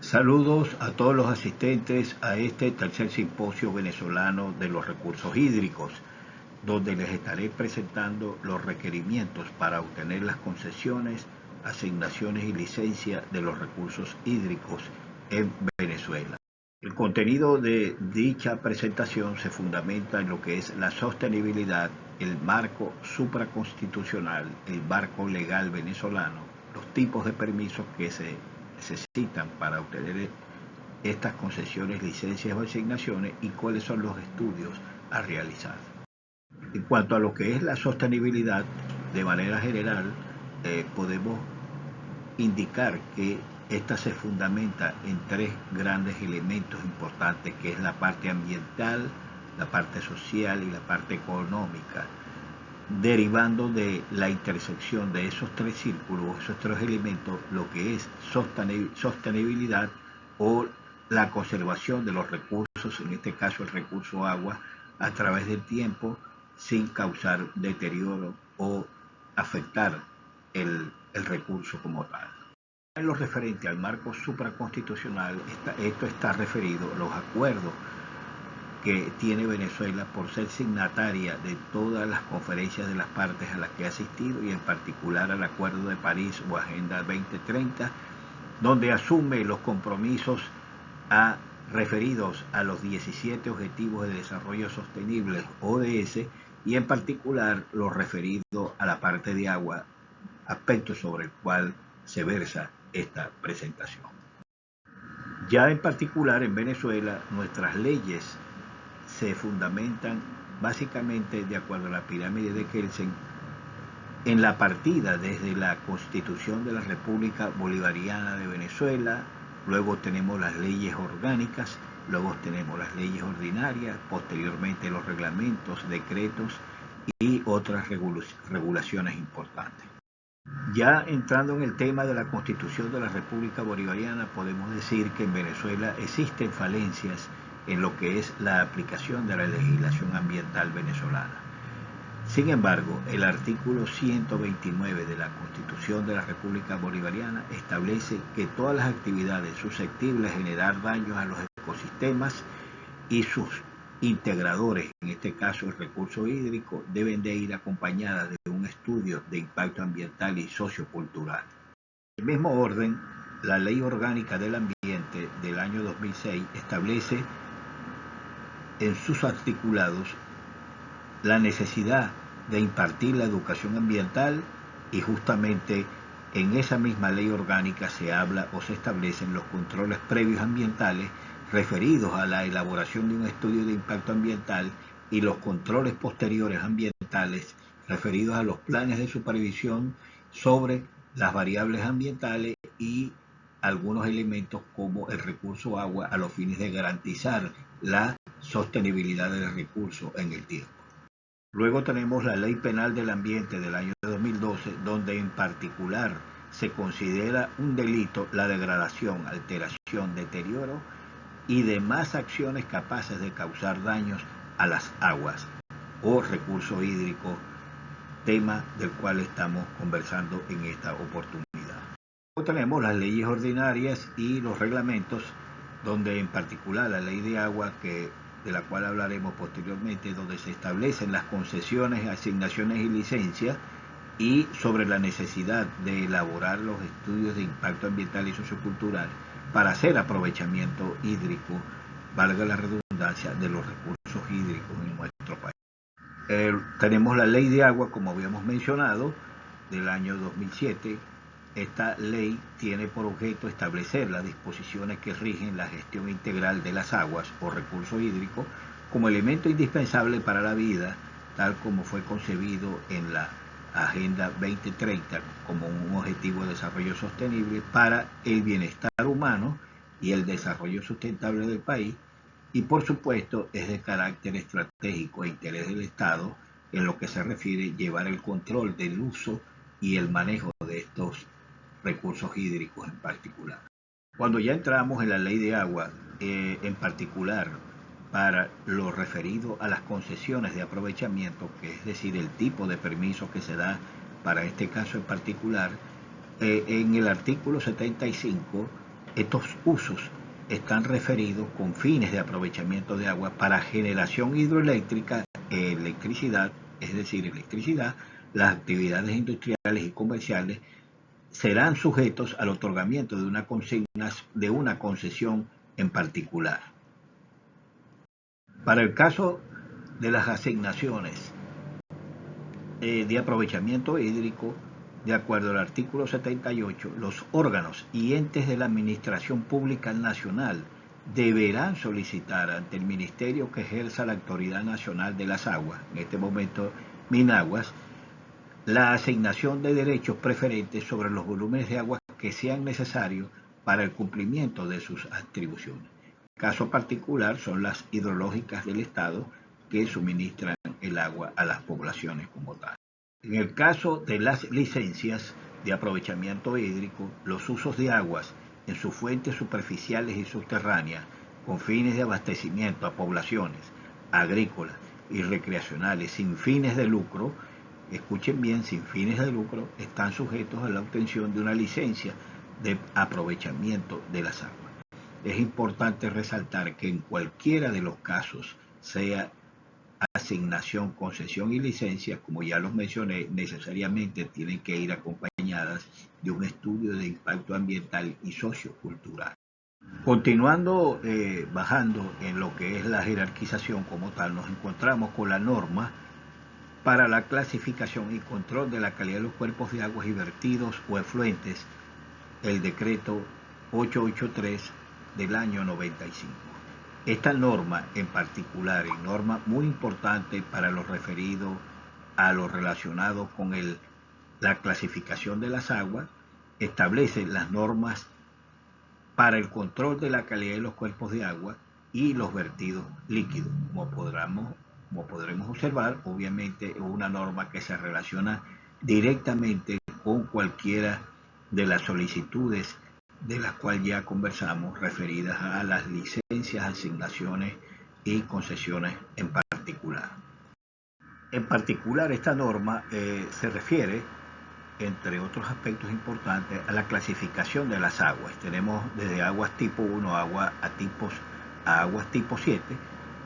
Saludos a todos los asistentes a este tercer simposio venezolano de los recursos hídricos, donde les estaré presentando los requerimientos para obtener las concesiones, asignaciones y licencias de los recursos hídricos en Venezuela. El contenido de dicha presentación se fundamenta en lo que es la sostenibilidad, el marco supraconstitucional, el marco legal venezolano, los tipos de permisos que se necesitan para obtener estas concesiones, licencias o asignaciones y cuáles son los estudios a realizar. En cuanto a lo que es la sostenibilidad, de manera general, podemos indicar que esta se fundamenta en tres grandes elementos importantes, que es la parte ambiental, la parte social y la parte económica, derivando de la intersección de esos tres círculos, esos tres elementos, lo que es sostenibilidad o la conservación de los recursos, en este caso el recurso agua, a través del tiempo, sin causar deterioro o afectar el recurso como tal. En lo referente al marco supraconstitucional, esto está referido a los acuerdos que tiene Venezuela por ser signataria de todas las conferencias de las partes a las que ha asistido y en particular al Acuerdo de París o Agenda 2030, donde asume los compromisos referidos a los 17 Objetivos de Desarrollo Sostenible, ODS, y en particular los referidos a la parte de agua, aspecto sobre el cual se versa esta presentación. Ya en particular en Venezuela, nuestras leyes se fundamentan básicamente de acuerdo a la pirámide de Kelsen en la partida desde la Constitución de la República Bolivariana de Venezuela, luego tenemos las leyes orgánicas, luego tenemos las leyes ordinarias, posteriormente los reglamentos, decretos y otras regulaciones importantes. Ya entrando en el tema de la Constitución de la República Bolivariana, podemos decir que en Venezuela existen falencias en lo que es la aplicación de la legislación ambiental venezolana. Sin embargo, el artículo 129 de la Constitución de la República Bolivariana establece que todas las actividades susceptibles de generar daños a los ecosistemas y sus integradores, en este caso el recurso hídrico, deben de ir acompañadas de un estudio de impacto ambiental y sociocultural. En el mismo orden, la Ley Orgánica del Ambiente del año 2006 establece en sus articulados la necesidad de impartir la educación ambiental y justamente en esa misma ley orgánica se habla o se establecen los controles previos ambientales referidos a la elaboración de un estudio de impacto ambiental y los controles posteriores ambientales referidos a los planes de supervisión sobre las variables ambientales y algunos elementos como el recurso agua a los fines de garantizar la sostenibilidad del recurso en el tiempo. Luego tenemos la Ley Penal del Ambiente del año 2012, donde en particular se considera un delito la degradación, alteración, deterioro y demás acciones capaces de causar daños a las aguas o recurso hídrico, tema del cual estamos conversando en esta oportunidad. Luego tenemos las leyes ordinarias y los reglamentos, donde en particular la ley de agua, de la cual hablaremos posteriormente, donde se establecen las concesiones, asignaciones y licencias, y sobre la necesidad de elaborar los estudios de impacto ambiental y sociocultural para hacer aprovechamiento hídrico, valga la redundancia, de los recursos hídricos en nuestro país. Tenemos la ley de agua, como habíamos mencionado, del año 2007. Esta ley tiene por objeto establecer las disposiciones que rigen la gestión integral de las aguas o recursos hídricos como elemento indispensable para la vida, tal como fue concebido en la Agenda 2030 como un objetivo de desarrollo sostenible para el bienestar humano y el desarrollo sustentable del país, y por supuesto es de carácter estratégico e interés del Estado en lo que se refiere a llevar el control del uso y el manejo de estos recursos hídricos en particular. Cuando ya entramos en la ley de agua, en particular para lo referido a las concesiones de aprovechamiento, que es decir, el tipo de permiso que se da para este caso en particular, en el artículo 75 Estos usos están referidos con fines de aprovechamiento de agua para generación hidroeléctrica, electricidad, es decir, electricidad. Las actividades industriales y comerciales serán sujetos al otorgamiento de una concesión en particular. Para el caso de las asignaciones de aprovechamiento hídrico, de acuerdo al artículo 78, los órganos y entes de la Administración Pública Nacional deberán solicitar ante el ministerio que ejerza la Autoridad Nacional de las Aguas, en este momento Minaguas, la asignación de derechos preferentes sobre los volúmenes de agua que sean necesarios para el cumplimiento de sus atribuciones. Caso particular son las hidrológicas del Estado que suministran el agua a las poblaciones como tal. En el caso de las licencias de aprovechamiento hídrico, los usos de aguas en sus fuentes superficiales y subterráneas con fines de abastecimiento a poblaciones agrícolas y recreacionales sin fines de lucro, escuchen bien, sin fines de lucro, están sujetos a la obtención de una licencia de aprovechamiento de las aguas. Es importante resaltar que en cualquiera de los casos, sea asignación, concesión y licencia, como ya los mencioné, necesariamente tienen que ir acompañadas de un estudio de impacto ambiental y sociocultural. Continuando bajando en lo que es la jerarquización como tal, nos encontramos con la norma para la clasificación y control de la calidad de los cuerpos de aguas y vertidos o efluentes, el decreto 883 del año 95. Esta norma en particular, y norma muy importante para lo referido a lo relacionado con la clasificación de las aguas, establece las normas para el control de la calidad de los cuerpos de agua y los vertidos líquidos. Como podremos observar, obviamente es una norma que se relaciona directamente con cualquiera de las solicitudes de las cuales ya conversamos, referidas a las licencias, asignaciones y concesiones en particular. En particular, esta norma se refiere, entre otros aspectos importantes, a la clasificación de las aguas. Tenemos desde aguas tipo 1 a aguas tipo 7,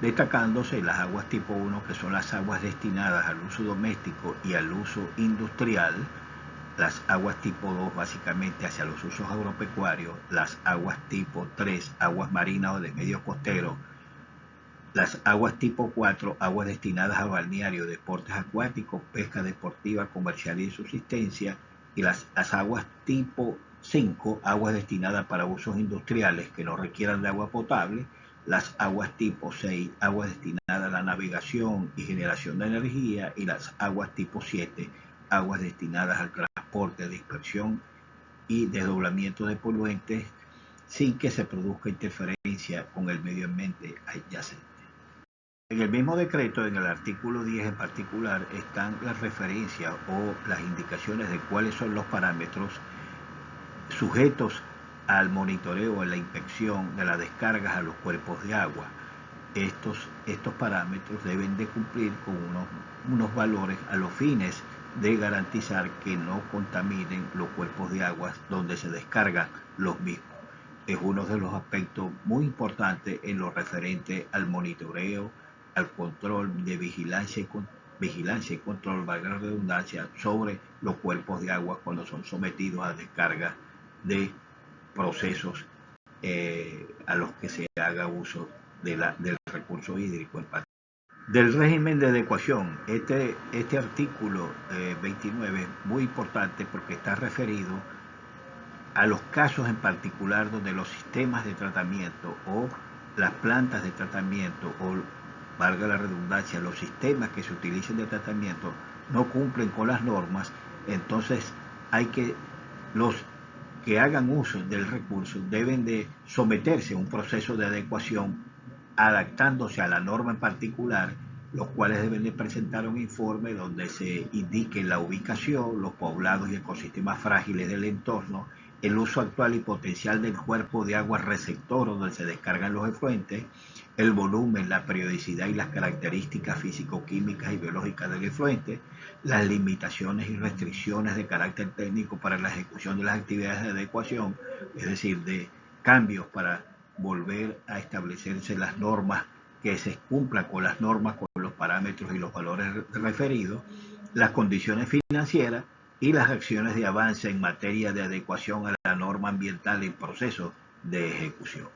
destacándose las aguas tipo 1, que son las aguas destinadas al uso doméstico y al uso industrial, las aguas tipo 2 básicamente hacia los usos agropecuarios, las aguas tipo 3, aguas marinas o de medio costero, las aguas tipo 4, aguas destinadas a balneario, deportes acuáticos, pesca deportiva, comercial y de subsistencia, y las aguas tipo 5, aguas destinadas para usos industriales que no requieran de agua potable, las aguas tipo 6, aguas destinadas a la navegación y generación de energía, y las aguas tipo 7, aguas destinadas al transporte, dispersión y desdoblamiento de poluentes sin que se produzca interferencia con el medio ambiente adyacente. En el mismo decreto, en el artículo 10 en particular, están las referencias o las indicaciones de cuáles son los parámetros sujetos al monitoreo, a la inspección de las descargas a los cuerpos de agua. Estos parámetros deben de cumplir con unos valores a los fines de garantizar que no contaminen los cuerpos de agua donde se descargan los mismos. Es uno de los aspectos muy importantes en lo referente al monitoreo, al control de vigilancia y control, valga la redundancia, sobre los cuerpos de agua cuando son sometidos a descarga de procesos a los que se haga uso del recurso hídrico en particular. Del régimen de adecuación, este artículo 29 es muy importante porque está referido a los casos en particular donde los sistemas de tratamiento o las plantas de tratamiento, o valga la redundancia, los sistemas que se utilicen de tratamiento no cumplen con las normas. Entonces los que hagan uso del recurso deben de someterse a un proceso de adecuación adaptándose a la norma en particular, los cuales deben de presentar un informe donde se indique la ubicación, los poblados y ecosistemas frágiles del entorno, el uso actual y potencial del cuerpo de agua receptor donde se descargan los efluentes, el volumen, la periodicidad y las características físico-químicas y biológicas del efluente, las limitaciones y restricciones de carácter técnico para la ejecución de las actividades de adecuación, es decir, de cambios para volver a establecerse las normas, que se cumplan con las normas, con los parámetros y los valores referidos, las condiciones financieras y las acciones de avance en materia de adecuación a la norma ambiental en proceso de ejecución.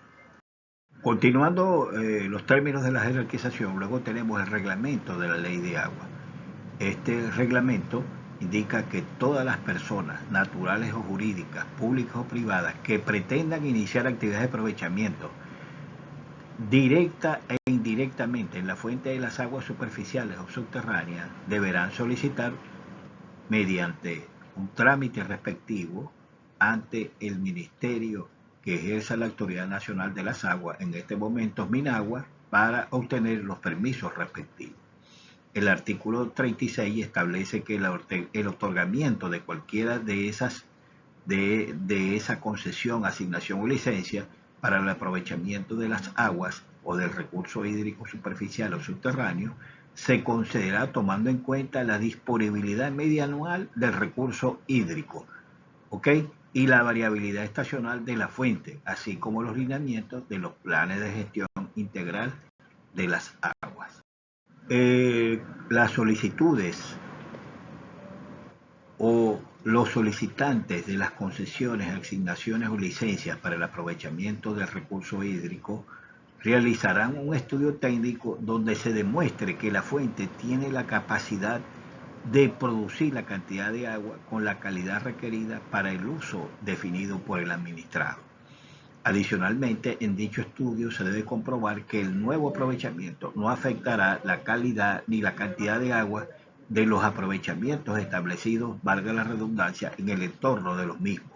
Continuando los términos de la jerarquización, luego tenemos el reglamento de la ley de agua. Este reglamento indica que todas las personas, naturales o jurídicas, públicas o privadas, que pretendan iniciar actividades de aprovechamiento directa e indirectamente en la fuente de las aguas superficiales o subterráneas, deberán solicitar mediante un trámite respectivo ante el Ministerio que ejerza la Autoridad Nacional de las Aguas, en este momento Minagua, para obtener los permisos respectivos. El artículo 36 establece que el otorgamiento de cualquiera de esa concesión, asignación o licencia para el aprovechamiento de las aguas o del recurso hídrico superficial o subterráneo se concederá tomando en cuenta la disponibilidad media anual del recurso hídrico, ¿ok?, y la variabilidad estacional de la fuente, así como los lineamientos de los planes de gestión integral de las aguas. Las solicitudes o los solicitantes de las concesiones, asignaciones o licencias para el aprovechamiento del recurso hídrico realizarán un estudio técnico donde se demuestre que la fuente tiene la capacidad de producir la cantidad de agua con la calidad requerida para el uso definido por el administrado. Adicionalmente, en dicho estudio se debe comprobar que el nuevo aprovechamiento no afectará la calidad ni la cantidad de agua de los aprovechamientos establecidos, valga la redundancia, en el entorno de los mismos.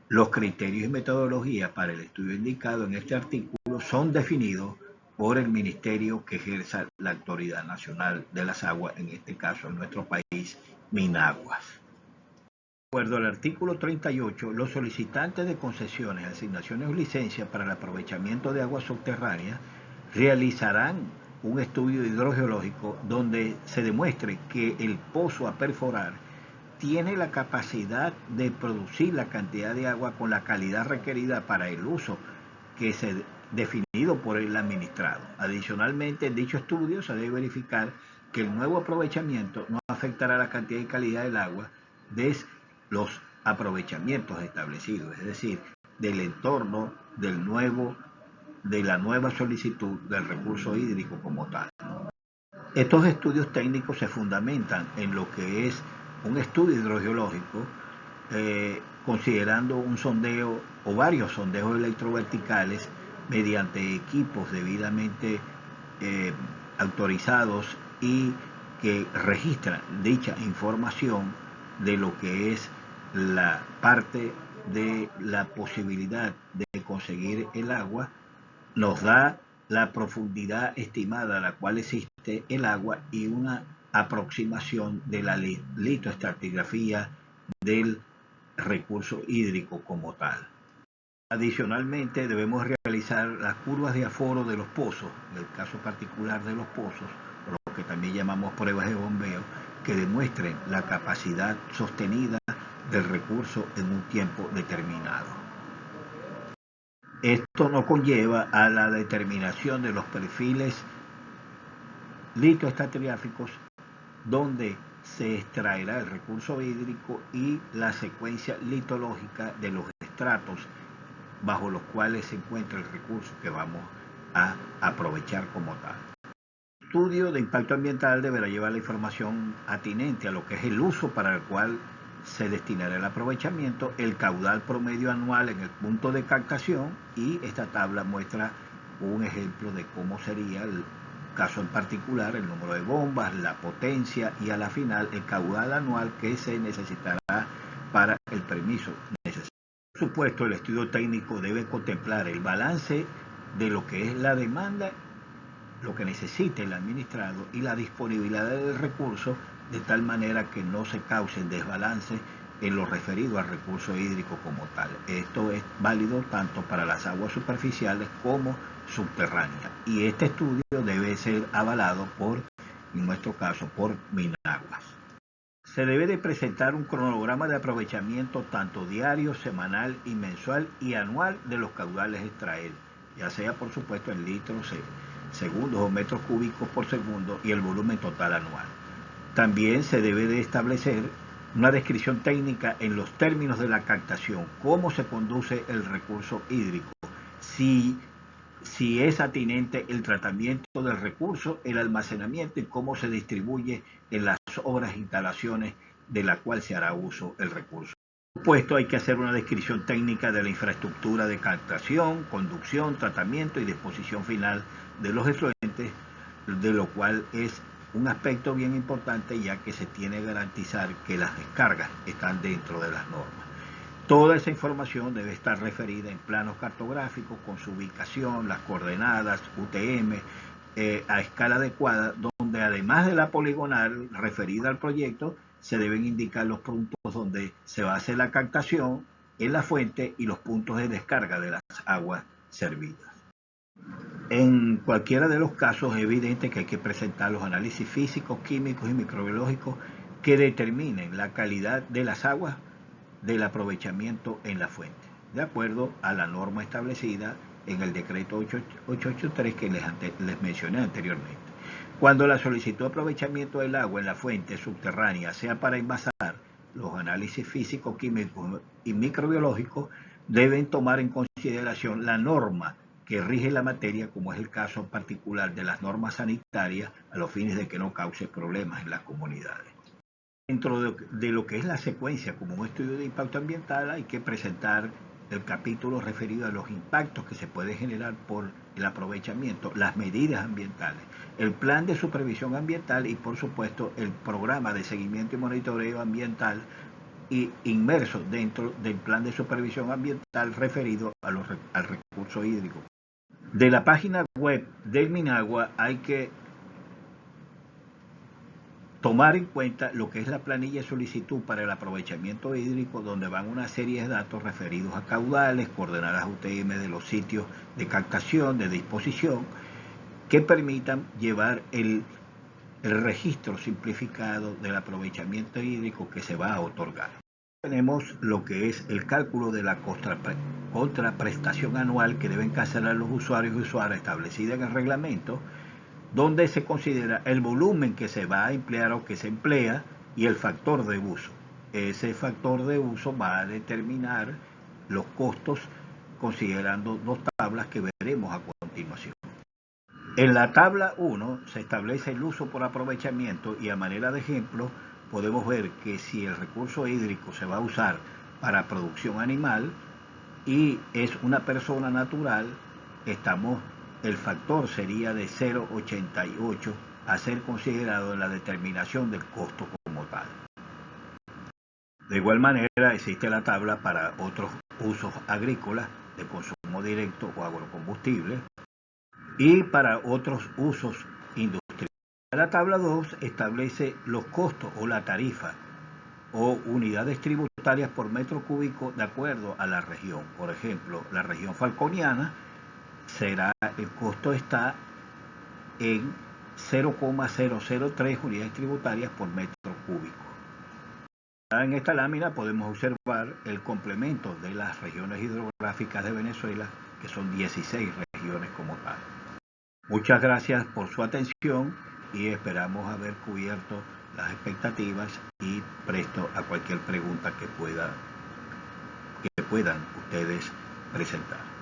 Los criterios y metodologías para el estudio indicado en este artículo son definidos por el ministerio que ejerza la Autoridad Nacional de las Aguas, en este caso en nuestro país, Minaguas. De acuerdo al artículo 38, los solicitantes de concesiones, asignaciones o licencias para el aprovechamiento de aguas subterráneas realizarán un estudio hidrogeológico donde se demuestre que el pozo a perforar tiene la capacidad de producir la cantidad de agua con la calidad requerida para el uso que se definido por el administrado. Adicionalmente, en dicho estudio se debe verificar que el nuevo aprovechamiento no afectará la cantidad y calidad del agua de los aprovechamientos establecidos, es decir, del entorno de la nueva solicitud del recurso hídrico como tal. Estos estudios técnicos se fundamentan en lo que es un estudio hidrogeológico, considerando un sondeo o varios sondeos electroverticales mediante equipos debidamente autorizados y que registran dicha información de lo que es la parte de la posibilidad de conseguir el agua, nos da la profundidad estimada a la cual existe el agua y una aproximación de la litoestratigrafía del recurso hídrico como tal. Adicionalmente, debemos realizar las curvas de aforo de los pozos, en el caso particular de los pozos, lo que también llamamos pruebas de bombeo, que demuestren la capacidad sostenida del recurso en un tiempo determinado. Esto nos conlleva a la determinación de los perfiles litoestratigráficos donde se extraerá el recurso hídrico y la secuencia litológica de los estratos bajo los cuales se encuentra el recurso que vamos a aprovechar como tal. El estudio de impacto ambiental deberá llevar la información atinente a lo que es el uso para el cual se destinará el aprovechamiento, el caudal promedio anual en el punto de captación, y esta tabla muestra un ejemplo de cómo sería el caso en particular, el número de bombas, la potencia y a la final el caudal anual que se necesitará para el permiso necesario. Por supuesto, el estudio técnico debe contemplar el balance de lo que es la demanda, lo que necesita el administrado y la disponibilidad del recurso, de tal manera que no se cause desbalance en lo referido al recurso hídrico como tal. Esto es válido tanto para las aguas superficiales como subterráneas, y este estudio debe ser avalado por, en nuestro caso, por Minaguas. Se debe de presentar un cronograma de aprovechamiento tanto diario, semanal y mensual y anual de los caudales a extraer, ya sea por supuesto en litros, segundos o metros cúbicos por segundo y el volumen total anual. También se debe de establecer una descripción técnica en los términos de la captación, cómo se conduce el recurso hídrico, si es atinente el tratamiento del recurso, el almacenamiento y cómo se distribuye en las obras e instalaciones de la cual se hará uso el recurso. Por supuesto, hay que hacer una descripción técnica de la infraestructura de captación, conducción, tratamiento y disposición final de los efluentes, de lo cual es un aspecto bien importante, ya que se tiene que garantizar que las descargas están dentro de las normas. Toda esa información debe estar referida en planos cartográficos con su ubicación, las coordenadas, UTM, a escala adecuada, donde además de la poligonal referida al proyecto, se deben indicar los puntos donde se va a hacer la captación en la fuente y los puntos de descarga de las aguas servidas. En cualquiera de los casos es evidente que hay que presentar los análisis físicos, químicos y microbiológicos que determinen la calidad de las aguas del aprovechamiento en la fuente, de acuerdo a la norma establecida en el decreto 883 que les mencioné anteriormente. Cuando la solicitud de aprovechamiento del agua en la fuente subterránea sea para envasar, los análisis físicos, químicos y microbiológicos deben tomar en consideración la norma que rige la materia, como es el caso particular de las normas sanitarias, a los fines de que no cause problemas en las comunidades. Dentro de lo que es la secuencia como un estudio de impacto ambiental, hay que presentar el capítulo referido a los impactos que se puede generar por el aprovechamiento, las medidas ambientales, el plan de supervisión ambiental y por supuesto el programa de seguimiento y monitoreo ambiental y inmerso dentro del plan de supervisión ambiental referido al recurso hídrico. De la página web del Minagua hay que tomar en cuenta lo que es la planilla de solicitud para el aprovechamiento hídrico, donde van una serie de datos referidos a caudales, coordenadas UTM de los sitios de captación, de disposición, que permitan llevar el registro simplificado del aprovechamiento hídrico que se va a otorgar. Tenemos lo que es el cálculo de la contraprestación anual que deben cancelar los usuarios y usuarias establecida en el reglamento, donde se considera el volumen que se va a emplear o que se emplea y el factor de uso. Ese factor de uso va a determinar los costos considerando dos tablas que veremos a continuación. En la tabla 1 se establece el uso por aprovechamiento y a manera de ejemplo podemos ver que si el recurso hídrico se va a usar para producción animal y es una persona natural, el factor sería de 0,88 a ser considerado en la determinación del costo como tal. De igual manera existe la tabla para otros usos agrícolas de consumo directo o agrocombustible y para otros usos industriales. La tabla 2 establece los costos o la tarifa o unidades tributarias por metro cúbico de acuerdo a la región. Por ejemplo, la región falconiana el costo está en 0,003 unidades tributarias por metro cúbico. En esta lámina podemos observar el complemento de las regiones hidrográficas de Venezuela, que son 16 regiones como tal. Muchas gracias por su atención y esperamos haber cubierto las expectativas y presto a cualquier pregunta que puedan ustedes presentar.